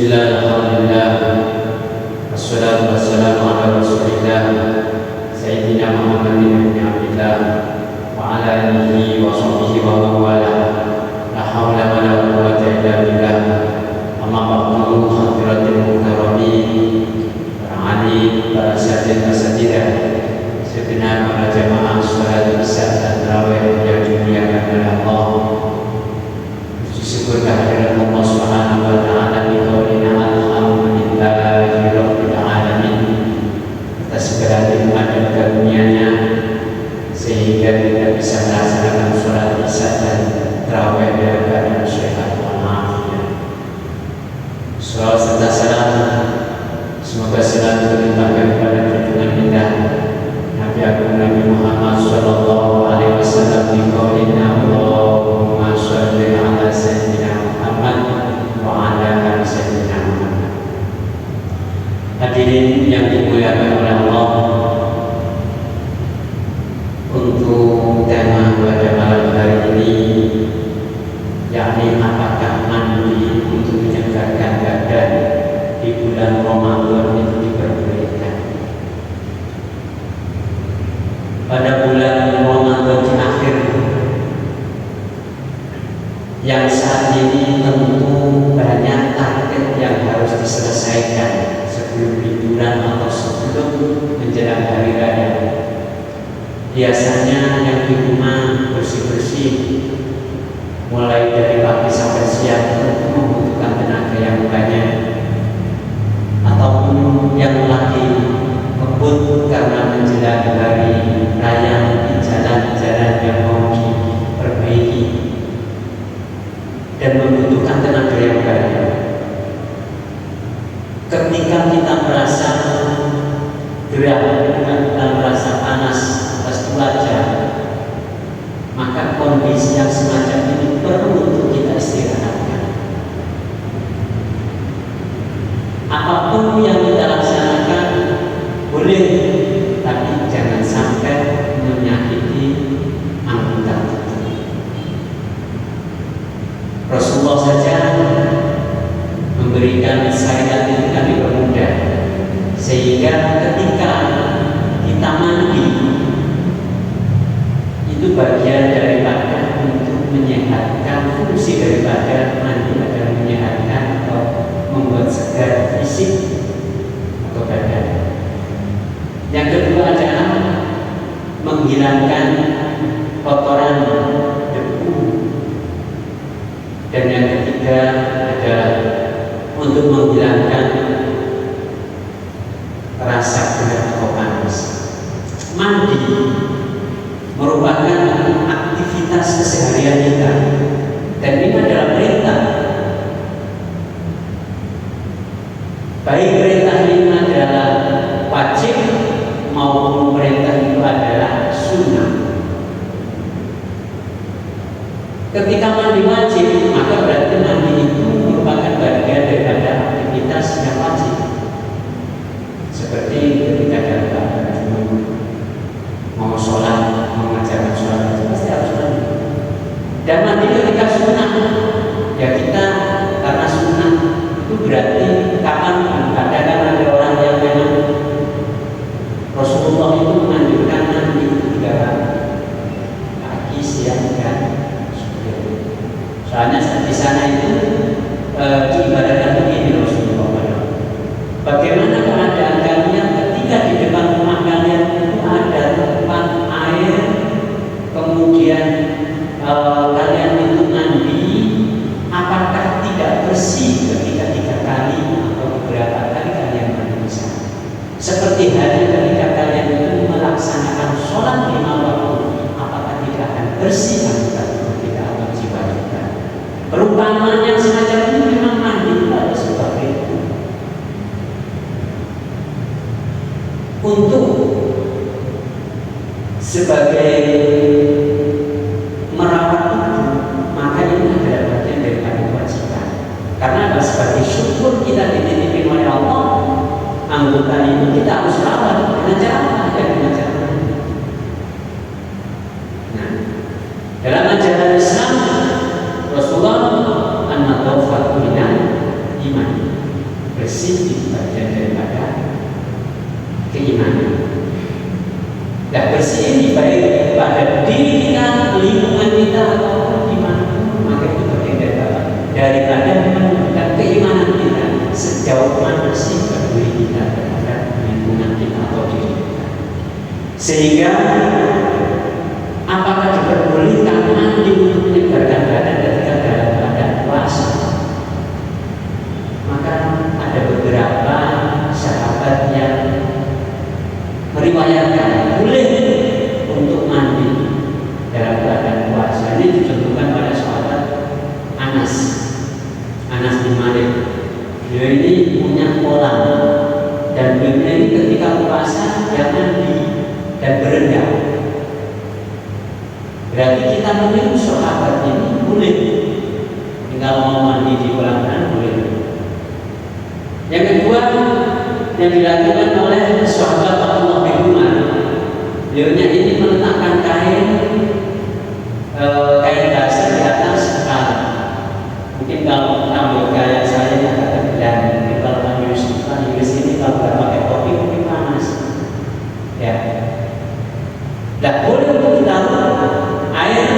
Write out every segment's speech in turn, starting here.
Bismillah, alhamdulillah, wassalatu wassalamu ala rasulillah Sayyidina Muhammadin ibn Abdillah wa ala alihi wa sahbihi wa mawala. La hawla wa la quwwata illa billah. Amma ba'du, hadiratul mukarramin, para alim, para asatidz asatidzah, segenap para jamaah salat isya dan tarawih yang dimuliakan oleh Allah. Syukur kehadirat Allah Subhanahu wa taala di qaulina alhamdulillahi rabbil alamin atas segala nikmat dan karunia-Nya sehingga kita bisa melaksanakan salat isya dan tarawih dalam keadaan sehat walafiat. Salawat serta salam semoga selalu terlimpahkan kepada junjungan kita Nabi Agung Nabi Muhammad sallallahu alaihi wasallam di qaulina Allahumma shalli ala sayyidina Muhammad wa ala ali sayyidina Muhammad. Hadirin yang dimuliakan oleh Allah, untuk tema pada malam hari ini yakni apakah mandi untuk menyegarkan badan di bulan Ramadan itu diperbolehkan. Pada bulan Ramadan di akhir yang saat ini tentu banyak target yang harus diselesaikan sebelum liburan atau sebelum menjelang hari raya. Biasanya yang di rumah bersih-bersih mulai dari pagi sampai siang tentu membutuhkan tenaga yang banyak, ataupun yang lagi ngebut karena menjelang hari raya di jalan-jalan yang mau diperbaiki dan membutuhkan tenaga yang banyak. Ketika kita merasa gerah, kita merasa panas atas cuaca, maka kondisi yang semacam ini perlu untuk kita istirahatkan. Apapun yang kita laksanakan boleh, tapi jangan sampai menyakiti anggota tubuh. Rasulullah saja memberikan syariat itu kan dipermudah, sehingga ketika kita mandi itu bagian daripada untuk menyehatkan, fungsi daripada mandi adalah menyehatkan atau membuat segar fisik atau badan. Yang kedua adalah menghilangkan kotoran, debu, dan yang ketiga adalah untuk menghilangkan rasa gerah atau panas. Mandi merupakan aktivitas keseharian kita, dan ini adalah perintah. Baik perintah ini adalah wajib maupun perintah itu adalah sunnah. Ketika mandi wajib, maka berarti mandi itu merupakan bagian daripada aktivitas yang wajib. Seperti ketika dalam mau sholat, mengajarkan sholat, itu pasti harus mandi. Dan mandi ketika sunnah, ya kita karena sunnah itu berarti kapan? Kadang-kadang ada orang yang memang Rasulullah itu menganjurkan mandi 3 kali, pagi, siang, dan sore. Soalnya di sana itu diibaratkan begini Rasulullah. Bagaimana keadaan kalian ketika di depan rumah kalian itu ada tempat air, kemudian kalian itu mandi, apakah tidak bersih ketika 3 kali atau beberapa kali kalian mandi di sana? Seperti halnya ketika kalian itu melaksanakan sholat 5 waktu, apakah tidak akan bersih anggota tubuh kita atau jiwa kita? Perumpamaan yang semacam ini memang mandi pada sebuah itu untuk sebagai merawat tubuh, maka ini adalah bagian daripada kewajiban. Karena sebagai syukur kita dititipin oleh Allah, anggota ini kita harus rawat dengan cara apa? Dengan cara mandi. Nah, dalam ajaran Islam Rasulullah an-nadhafatu minal iman. bersih itu bagian daripada keimanan. Dan bersih ini baik pada diri kita, lingkungan kita, ataupun dimanapun, maka itu bagian daripada menunjukkan keimanan kita sejauh mana sih peduli kita terhadap lingkungan kita atau diri kita. Sehingga apakah diperbolehkan mandi untuk menyegarkan badan ketika dalam keadaan puasa? Maka ada beberapa sahabat yang meriwayatkan boleh untuk mandi dalam keadaan puasa. Ini dicontohkan pada sahabat Anas bin Malik. Beliau ini punya kolam dan beliau ini ketika puasa dia mandi dan berendam. Berarti kita meniru sahabat ini boleh. Kalau mau mandi di kolam renang boleh. Yang kedua yang dilakukan oleh sahabat Abdullah bin Umar, beliaunya ini meletakkan kain basah di atas kepala. Mungkin kalau rambut kayak saya agak terbelah, mungkin kalau Pak Yusuf di sini kalau nggak pakai topi mungkin panas. Ya, tidak boleh untuk ditaruh air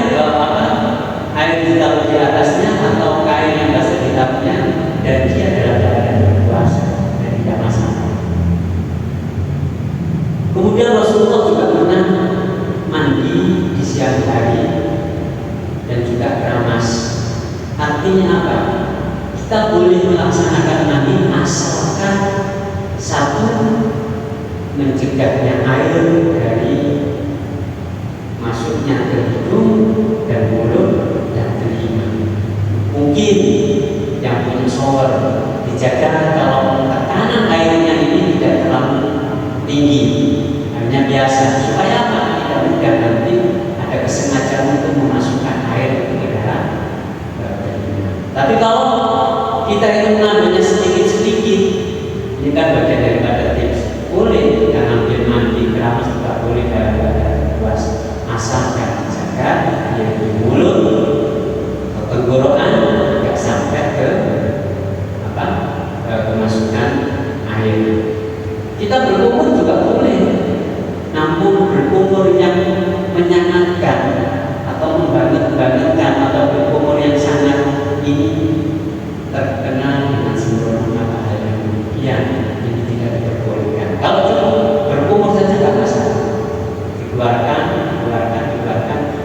ditaruh di atasnya atau kain yang basah ditaruhnya dan dia dalam keadaan berpuasa dan tidak masalah. Kemudian Rasulullah juga pernah mandi di siang hari dan juga keramas. Artinya apa? Kita boleh melaksanakan mandi asalkan satu, mencegahnya air dari masuknya ke hidung dan mulut dan telinga. Mungkin yang punya shower dijaga kalau tekanan airnya ini tidak terlalu tinggi, hanya biasa, supaya apa? Tidak mudah nanti ada kesengajaan untuk memasukkan air ke dalam telinga. Tapi kalau kita itu mengambilnya sedikit-sedikit, ini kan bagian daripada tips. Boleh kita ambil mandi keramas juga boleh dalam keadaan puasa, asalkan dijaga yang di mulut atau tenggorokan tidak sampai ke kemasukan air. Kita berkumur juga boleh, namun berkumur yang menyangatkan atau membangetkan atau berkumur yang sangat ini terkenal dengan sindrom hal yang demikian, ini tidak diperbolehkan. Kalau cuma berkumur saja tidak masalah, dikeluarkan,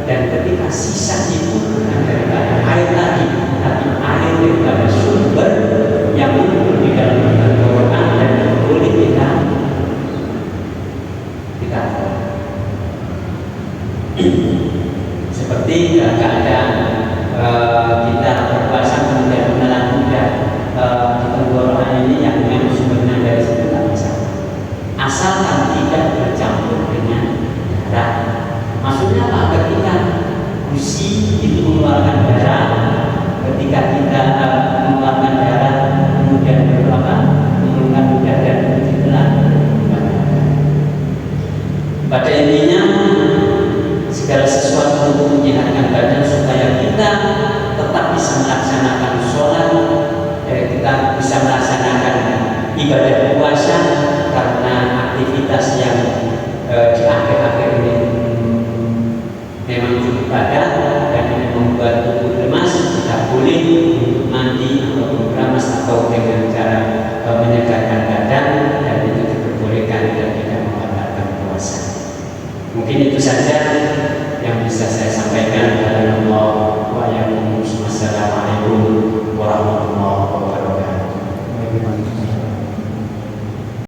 dan ketika sisa itu bukan daripada air tadi, tapi air daripada sumber yang muncul di dalam tenggorokan dan boleh kita seperti keadaan kita berpuasa kemudian menelan ludah di tenggorokan ini yang memang sumbernya dari situ tak bisa, asalkan tidak bercampur dengan darah. Maksudnya apa? Ketika gusi itu mengeluarkan darah, ketika kita mengeluarkan darah kemudian mengeluarkan ludah dan ditelan. Pada intinya segala sesuatu untuk menyehatkan badan supaya kita tetap bisa melaksanakan sholat, kita bisa melaksanakan ibadah puasa karena aktivitas yang di akhir-akhir ini memang cukup padat.